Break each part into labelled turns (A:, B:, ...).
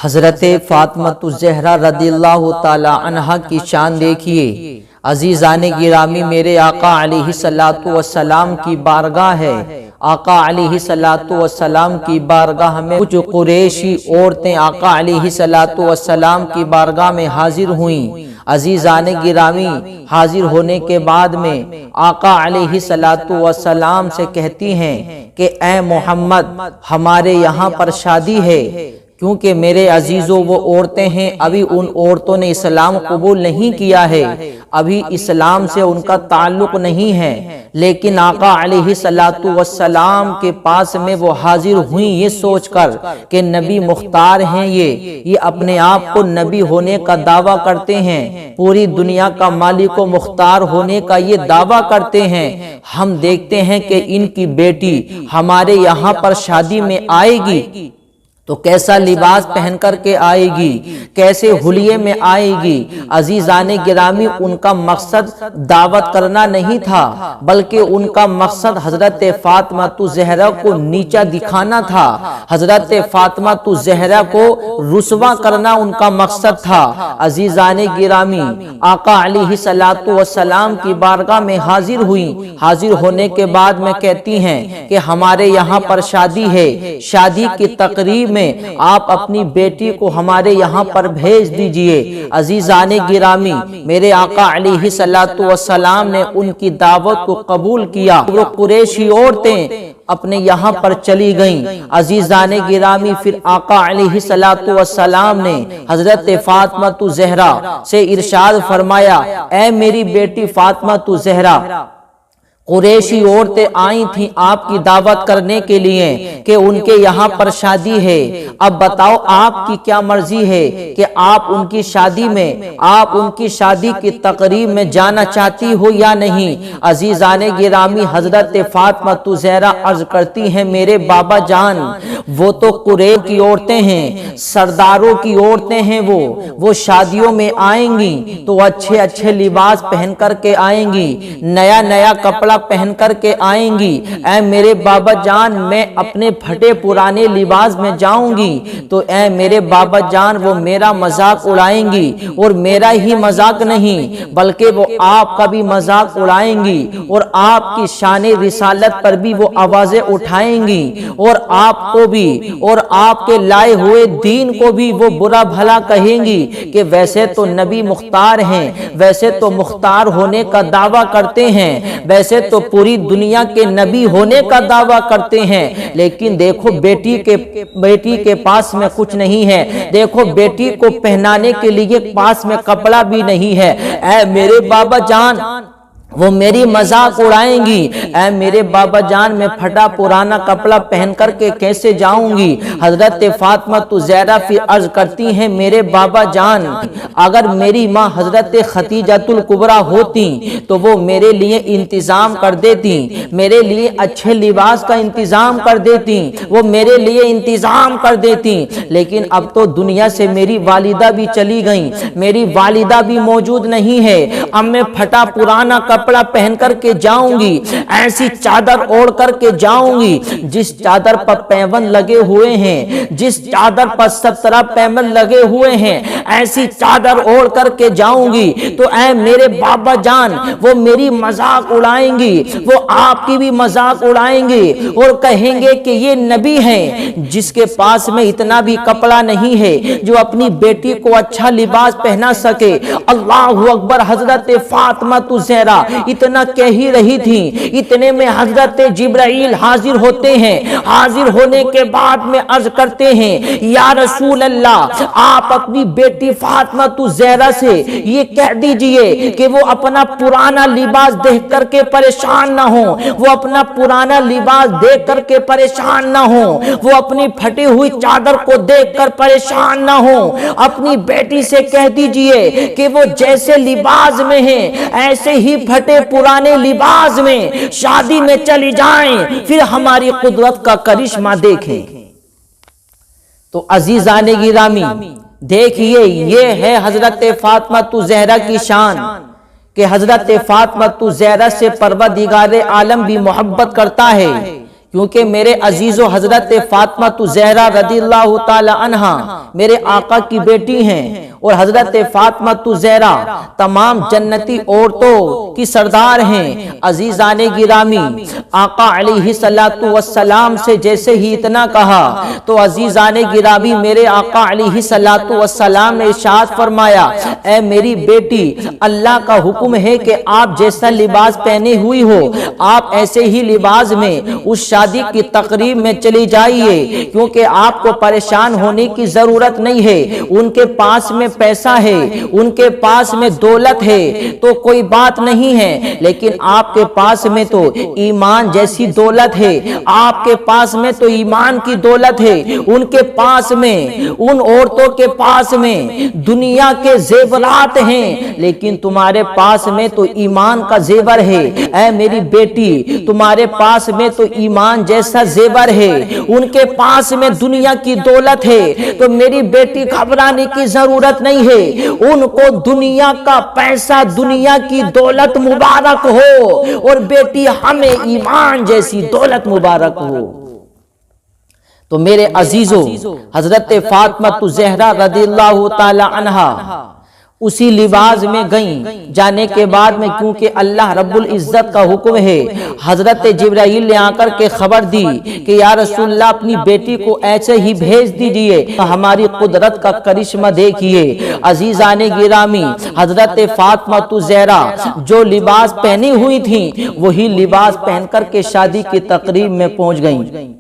A: حضرت فاطمہ الزہرا رضی اللہ تعالی عنہا کی شان دیکھیے۔ عزیزان گرامی، میرے آقا علیہ الصلوۃ والسلام کی بارگاہ ہے۔ آقا علیہ الصلوۃ والسلام کی بارگاہ میں کچھ قریشی عورتیں آقا علیہ الصلوۃ والسلام کی بارگاہ میں حاضر ہوئیں۔ عزیزان گرامی، حاضر ہونے کے بعد میں آقا علیہ الصلوۃ والسلام سے کہتی ہیں کہ اے محمد، ہمارے یہاں پر شادی ہے، کیونکہ میرے عزیزوں وہ عورتیں ہیں، ابھی ان عورتوں نے اسلام قبول نہیں کیا ہے، ابھی اسلام سے ان کا تعلق نہیں ہے، لیکن آقا علیہ الصلوۃ والسلام کے پاس میں وہ حاضر ہوئیں یہ سوچ کر کہ نبی مختار ہیں، یہ اپنے آپ کو نبی ہونے کا دعویٰ کرتے ہیں، پوری دنیا کا مالک و مختار ہونے کا یہ دعویٰ کرتے ہیں۔ ہم دیکھتے ہیں کہ ان کی بیٹی ہمارے یہاں پر شادی میں آئے گی تو کیسا لباس پہن کر کے آئے گی، کیسے حلیے میں آئے گی۔ عزیزان گرامی، ان کا مقصد دعوت کرنا نہیں تھا، بلکہ ان کا مقصد حضرت فاطمہ الزہرا کو نیچا دکھانا تھا، حضرت فاطمہ الزہرا کو رسوا کرنا ان کا مقصد تھا۔ عزیزان گرامی، آقا علیہ الصلوۃ والسلام کی بارگاہ میں حاضر ہوئیں۔ حاضر ہونے کے بعد میں کہتی ہیں کہ ہمارے یہاں پر شادی ہے، شادی کی تقریب میں آپ اپنی بیٹی کو ہمارے یہاں پر بھیج دیجئے۔ عزیزان گرامی، میرے آقا علیہ الصلوۃ والسلام نے ان کی دعوت کو قبول کیا۔ وہ قریشی عورتیں اپنے یہاں پر چلی گئیں۔ عزیزان گرامی، پھر آقا علیہ الصلوۃ والسلام نے حضرت فاطمہ الزہرا سے ارشاد فرمایا، اے میری بیٹی فاطمہ الزہرا، قریشی عورتیں آئی تھیں آپ کی دعوت کرنے کے لیے کہ ان کے یہاں پر شادی ہے، اب بتاؤ آپ کی کیا مرضی ہے کہ آپ ان کی شادی میں، آپ ان کی شادی کی تقریب میں جانا چاہتی ہو یا نہیں۔ عزیزان گرامی، حضرت فاطمہ الزہرا عرض کرتی ہیں، میرے بابا جان، وہ تو قریش کی عورتیں ہیں، سرداروں کی عورتیں ہیں، وہ شادیوں میں آئیں گی تو اچھے اچھے لباس پہن کر کے آئیں گی، نیا نیا کپڑا پہن کر کے آئیں گی۔ اے میرے بابا جان، میں اپنے پھٹے پرانے لباس میں جاؤں گی تو اے میرے بابا جان، وہ میرا مذاق اڑائیں گی، اور میرا ہی مذاق نہیں بلکہ وہ آپ کا بھی مذاق اڑائیں گی، اور آپ کی شان رسالت پر بھی وہ آوازیں اٹھائیں گی، اور آپ کو بھی اور آپ کے لائے ہوئے دین کو بھی وہ برا بھلا کہیں گی کہ ویسے تو نبی مختار ہیں، ویسے تو مختار ہونے کا دعویٰ کرتے ہیں، ویسے تو پوری دنیا کے نبی ہونے کا دعویٰ کرتے ہیں، لیکن دیکھو بیٹی کے پاس میں کچھ نہیں ہے، دیکھو بیٹی کو پہنانے کے لیے پاس میں کپڑا بھی نہیں ہے۔ اے میرے بابا جان، وہ میری مذاق اڑائیں گی، اے میرے بابا جان، میں پھٹا پرانا کپڑا پہن کر کے کیسے جاؤں گی۔ حضرت فاطمہ الزہرا پھر عرض کرتی ہیں، میرے بابا جان، اگر میری ماں حضرت خدیجہ الکبریٰ ہوتی تو وہ میرے لیے انتظام کر دیتی، میرے لیے اچھے لباس کا انتظام کر دیتی، وہ میرے لیے انتظام کر دیتی، لیکن اب تو دنیا سے میری والدہ بھی چلی گئیں، میری والدہ بھی موجود نہیں ہے، اب میں پھٹا پرانا کپڑا پہن کر کے جاؤں گی، ایسی چادر اوڑھ کر کے جاؤں گی جس چادر پر پیوند لگے ہوئے ہیں، جس چادر پر 17 پیوند لگے ہوئے ہیں، ایسی چادر اوڑھ کر کے جاؤں گی تو اے میرے بابا جان، وہ میری مذاق اڑائیں گی، وہ آپ کی بھی مذاق اڑائیں گے اور کہیں گے کہ یہ نبی ہیں جس کے پاس میں اتنا بھی کپڑا نہیں ہے جو اپنی بیٹی کو اچھا لباس پہنا سکے۔ اللہ اکبر۔ حضرت فاطمہ الزہرا اتنا کہہ ہی رہی تھی، اتنے میں حضرت جبرائیل حاضر ہوتے ہیں۔ حاضر ہونے کے بعد میں عرض کرتے ہیں، یا رسول اللہ، آپ اپنی بیٹی فاطمہ الزہرا سے یہ کہہ دیجئے کہ وہ اپنا پرانا لباس دیکھ کر کے پریشان نہ ہو، وہ اپنا پرانا لباس دیکھ کر کے پریشان نہ ہو، وہ اپنی پھٹی ہوئی چادر کو دیکھ کر پریشان نہ ہو۔ اپنی بیٹی سے کہہ دیجئے کہ وہ جیسے لباس میں ہیں ایسے ہی پھٹے پرانے لباس میں شادی میں چلی جائیں، پھر ہماری قدرت کا کرشمہ دیکھیں۔ تو عزیزان گرامی، دیکھیے، یہ ہے حضرت فاطمہ الزہرا کی شان کہ حضرت فاطمہ الزہرا سے پروردگار عالم بھی محبت کرتا ہے، کیونکہ میرے عزیز و حضرت فاطمہ زہرا رضی اللہ تعالی عنہا میرے آقا کی بیٹی ہیں، اور حضرت فاطمہ زہرا تمام جنتی عورتوں کی سردار ہیں۔ عزیزان گرامی، آقا علیہ السلام سے جیسے ہی اتنا کہا تو عزیزان گرامی میرے آقا علیہ السلام نے ارشاد فرمایا، اے میری بیٹی، اللہ کا حکم ہے کہ آپ جیسا لباس پہنے ہوئی ہو آپ ایسے ہی لباس میں اس شادی کی تقریب میں چلی جائیے، کیونکہ آپ کو پریشان ہونے کی ضرورت نہیں ہے۔ ان کے پاس میں پیسہ ہے، ان کے پاس میں دولت ہے تو کوئی بات نہیں ہے، لیکن آپ کے پاس میں تو ایمان جیسی دولت ہے، آپ کے پاس میں تو ایمان کی دولت ہے، ان کے پاس میں، ان عورتوں کے پاس میں دنیا کے زیورات ہیں، لیکن تمہارے پاس میں تو ایمان کا زیور ہے۔ اے میری بیٹی، تمہارے پاس میں تو ایمان جیسا زیور ہے، ان کے پاس میں دنیا کی دولت ہے، تو میری بیٹی گھبرانے کی ضرورت نہیں ہے۔ ان کو دنیا کا پیسہ، دنیا کی دولت مبارک ہو، اور بیٹی ہمیں ایمان جیسی دولت مبارک ہو۔ تو میرے عزیزو، حضرت فاطمہ زہرا رضی اللہ تعالی عنہا اسی لباس میں گئیں۔ جانے کے بعد میں کیونکہ اللہ رب العزت کا حکم ہے، حضرت جبرائیل نے آ کر کے خبر دی کہ یا رسول اللہ اپنی بیٹی کو ایسے ہی بھیج دیجئے، ہماری قدرت کا کرشمہ دیکھیے۔ عزیزان گرامی، حضرت فاطمہ زہرا جو لباس پہنی ہوئی تھیں وہی لباس پہن کر کے شادی کی تقریب میں پہنچ گئیں۔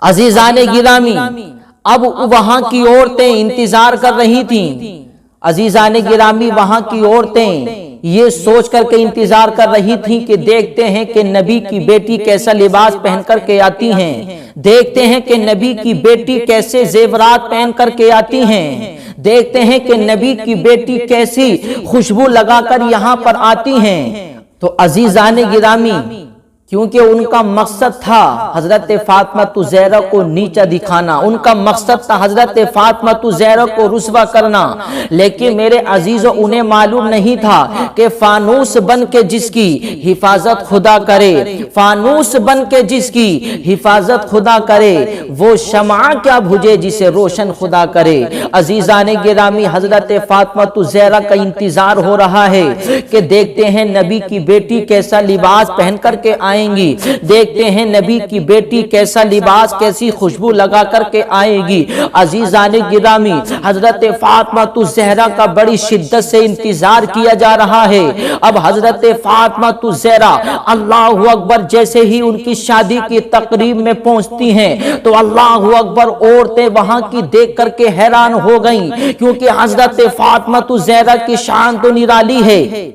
A: عزیزان گرامی، اب وہاں کی عورتیں انتظار کر رہی تھیں۔ عزیزان گرامی، وہاں کی عورتیں یہ سوچ کر کے انتظار کر رہی تھیں کہ دیکھتے ہیں کہ نبی کی بیٹی کیسا لباس پہن کر کے آتی ہیں، دیکھتے ہیں کہ نبی کی بیٹی کیسے زیورات پہن کر کے آتی ہیں، دیکھتے ہیں کہ نبی کی بیٹی کیسی خوشبو لگا کر یہاں پر آتی ہیں۔ تو عزیزان گرامی، کیونکہ ان کا مقصد تھا حضرت فاطمہ زہرا کو نیچا دکھانا، ان کا مقصد تھا حضرت فاطمہ زہرا کو رسوا کرنا، لیکن میرے عزیزو انہیں معلوم نہیں تھا کہ فانوس بن کے جس کی حفاظت خدا کرے، فانوس بن کے جس کی حفاظت خدا کرے، وہ شمع کیا بھجے جسے روشن خدا کرے۔ عزیزان گرامی، حضرت فاطمہ زہرا کا انتظار ہو رہا ہے کہ دیکھتے ہیں نبی کی بیٹی کیسا لباس پہن کر کے آئیں گی، دیکھتے ہیں نبی کی بیٹی کیسا لباس، کیسی خوشبو لگا کر کے آئے گی۔ عزیزان گرامی، حضرت فاطمہ زہرا کا بڑی شدت سے انتظار کیا جا رہا ہے۔ اب حضرت فاطمہ زہرا اللہ اکبر جیسے ہی ان کی شادی کی تقریب میں پہنچتی ہیں تو اللہ اکبر عورتیں وہاں کی دیکھ کر کے حیران ہو گئیں، کیونکہ حضرت فاطمہ زہرا کی شان تو نرالی ہے،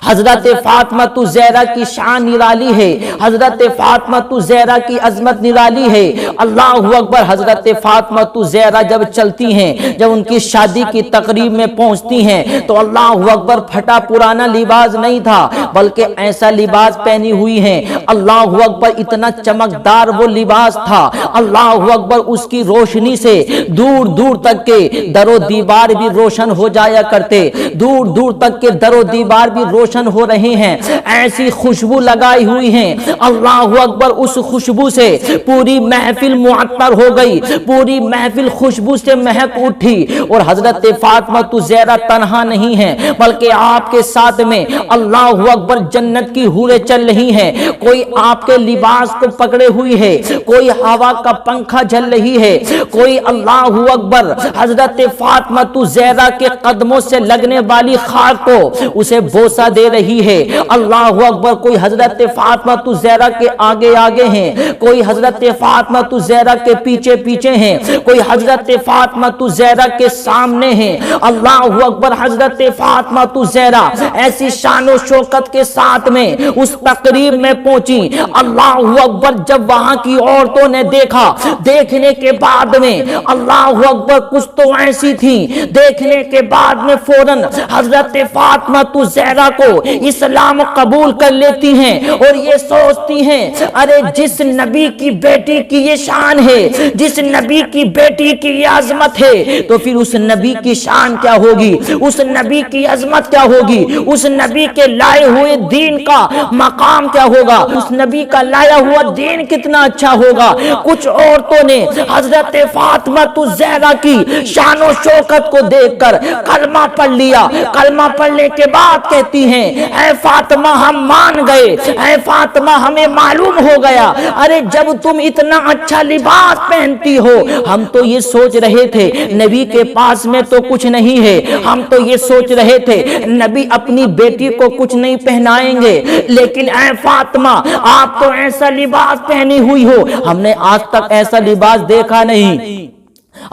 A: حضرت فاطمہ زہرا کی شان نرالی ہے، حضرت فاطمہ زہرا کی عظمت نرالی ہے۔ اللہ اکبر، حضرت فاطمہ زہرا جب چلتی ہیں، جب ان کی شادی کی تقریب میں پہنچتی ہیں تو اللہ اکبر پھٹا پرانا لباس نہیں تھا، بلکہ ایسا لباس پہنی ہوئی ہیں، اللہ اکبر اتنا چمکدار وہ لباس تھا، اللہ اکبر اس کی روشنی سے دور دور تک کے در و دیوار بھی روشن ہو جایا کرتے، دور دور تک کے در و دیوار بھی روشن ہو رہے ہیں، ایسی خوشبو لگائی ہوئی ہیں، اللہ اکبر اس خوشبو سے پوری محفل معطر ہو گئی، پوری محفل خوشبو سے مہک اٹھی۔ اور حضرت فاطمہ زہرا تنہا نہیں ہیں، بلکہ آپ کے ساتھ میں اللہ اکبر جنت کی حوریں چل رہی ہیں، کوئی آپ کے لباس کو پکڑے ہوئی ہے، کوئی ہوا کا پنکھا جل رہی ہے، کوئی اللہ اکبر حضرت فاطمہ زہرا کے قدموں سے لگنے والی خاک کو اسے بوسہ دے رہی ہے، اللہ اکبر کوئی حضرت فاطمہ زہرا کے آگے آگے ہیں، کوئی حضرت فاطمہ زہرا کے پیچھے پیچھے ہیں، کوئی حضرت فاطمہ زہرا کے سامنے ہیں، اللہ اکبر حضرت فاطمہ زہرا ایسی شان و شوکت کے ساتھ میں اس تقریب میں پہنچی۔ اللہ اکبر جب وہاں کی عورتوں نے دیکھا، دیکھنے کے بعد میں اللہ اکبر کچھ تو ایسی تھی، دیکھنے کے بعد میں فوراً حضرت فاطمہ زہرا کو اسلام قبول کر لیتی ہیں اور یہ سوچتی ہیں ارے جس نبی کی بیٹی کی یہ شان ہے، جس نبی کی بیٹی کی یہ عظمت ہے، تو پھر اس نبی کی شان کیا ہوگی، اس نبی کی عظمت کیا ہوگی، اس نبی کے لائے ہوئے ہوئے دین کا مقام کیا ہوگا، اس نبی کا لایا ہوا دین کتنا اچھا ہوگا۔ کچھ عورتوں نے حضرت فاطمہ الزہرا کی شان و شوکت کو دیکھ کر کلمہ پڑھ لیا۔ کلمہ پڑھنے کے بعد کہتی ہیں اے فاطمہ ہم مان گئے، اے فاطمہ ہمیں معلوم ہو گیا، ارے جب تم اتنا اچھا لباس پہنتی ہو، ہم تو یہ سوچ رہے تھے نبی کے پاس میں تو کچھ نہیں ہے، ہم تو یہ سوچ رہے تھے نبی اپنی بیٹی کو کچھ نہیں پہنائیں گے، لیکن اے فاطمہ آپ تو ایسا لباس پہنی ہوئی ہو، ہم نے آج تک ایسا لباس دیکھا نہیں،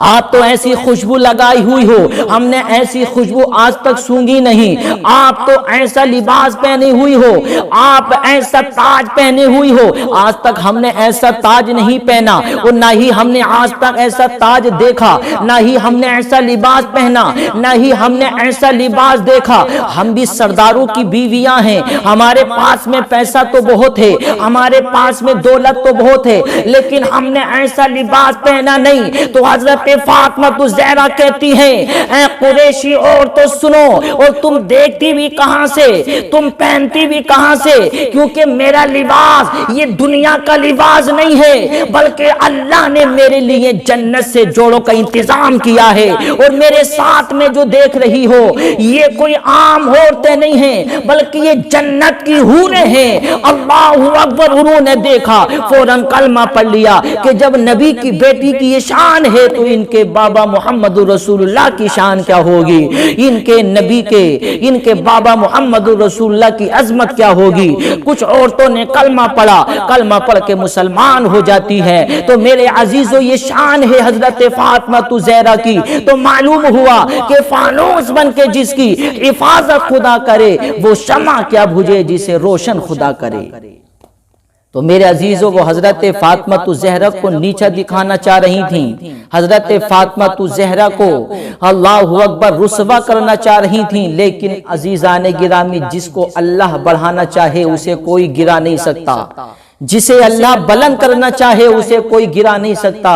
A: آپ تو ایسی خوشبو لگائی ہوئی ہو، ہم نے ایسی خوشبو آج تک سونگھی نہیں، آپ تو ایسا لباس پہنی ہوئی ہو، آپ ایسا تاج پہنے ہوئی ہو، آج تک ہم نے ایسا تاج نہیں پہنا، اور نہ ہی ہم نے آج تک ایسا تاج دیکھا، نہ ہی ہم نے ایسا لباس پہنا، نہ ہی ہم نے ایسا لباس دیکھا۔ ہم بھی سرداروں کی بیویاں ہیں، ہمارے پاس میں پیسہ تو بہت ہے، ہمارے پاس میں دولت تو بہت ہے، لیکن ہم نے ایسا لباس پہنا نہیں۔ تو حضرت فاطمہ الزہرا کہتی ہیں اے قریشی عورتوں سنو، اور تم دیکھتی بھی کہاں سے، تم پہنتی بھی کہاں سے، کیونکہ میرا لباس یہ دنیا کا لباس نہیں ہے، بلکہ اللہ نے میرے لیے جنت سے جوڑوں کا انتظام کیا ہے، اور میرے ساتھ میں جو دیکھ رہی ہو یہ کوئی عام عورتیں نہیں ہیں، بلکہ یہ جنت کی حوریں ہیں۔ اللہ اکبر، انہوں نے دیکھا فوراً کلمہ پڑھ لیا کہ جب نبی کی بیٹی کی یہ شان ہے تو ان کے بابا محمد رسول اللہ کی شان کیا ہوگی، ان کے نبی کے، ان کے بابا محمد رسول اللہ کی عظمت کیا ہوگی۔ کچھ عورتوں نے کلمہ پڑھا، کلمہ پڑھ کے مسلمان ہو جاتی ہے۔ تو میرے عزیزو یہ شان ہے حضرت فاطمہ الزہرا کی۔ تو معلوم ہوا کہ فانوس بن کے جس کی حفاظت خدا کرے وہ شمع کیا بجھے جسے روشن خدا کرے۔ تو میرے عزیزوں وہ حضرت فاطمہ الزہرا کو نیچا دکھانا چاہ رہی تھیں، حضرت فاطمہ الزہرا کو اللہ اکبر رسوا کرنا چاہ رہی تھیں، لیکن عزیزان گرامی جس کو اللہ بڑھانا چاہے اسے کوئی گرا نہیں سکتا، جسے اللہ بلند کرنا چاہے اسے کوئی گرا نہیں سکتا۔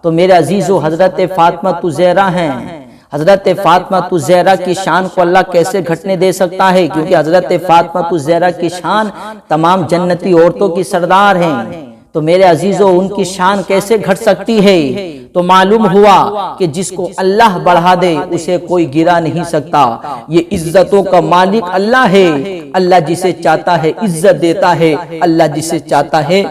A: تو میرے عزیزوں حضرت فاطمہ الزہرا ہیں، حضرت فاطمہ الزہرا کی شان کو اللہ کیسے گھٹنے دے سکتا ہے، کیونکہ حضرت فاطمہ الزہرا کی شان تمام جنتی عورتوں کی سردار ہیں۔ تو میرے عزیزو ان کی شان کیسے گھٹ سکتی ہے؟ تو معلوم ہوا کہ جس کو اللہ بڑھا دے اسے کوئی گرا نہیں سکتا۔ یہ عزتوں کا مالک اللہ ہے، اللہ جسے چاہتا ہے عزت دیتا ہے، اللہ جسے چاہتا ہے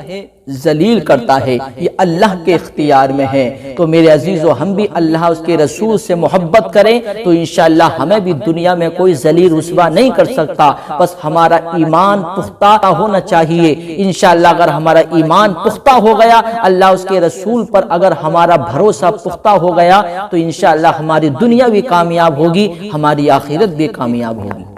A: ذلیل کرتا ہے، یہ اللہ کے اختیار میں ہے۔ تو میرے عزیزو ہم بھی اللہ اس کے رسول سے محبت کریں تو انشاءاللہ ہمیں بھی دنیا میں کوئی ذلیل رسوا نہیں کر سکتا، بس ہمارا ایمان پختہ ہونا چاہیے۔ انشاءاللہ اگر ہمارا ایمان پختہ ہو گیا، اللہ اس کے رسول پر اگر ہمارا بھروسہ پختہ ہو گیا تو انشاءاللہ ہماری دنیا بھی کامیاب ہوگی، ہماری آخرت بھی کامیاب ہوگی۔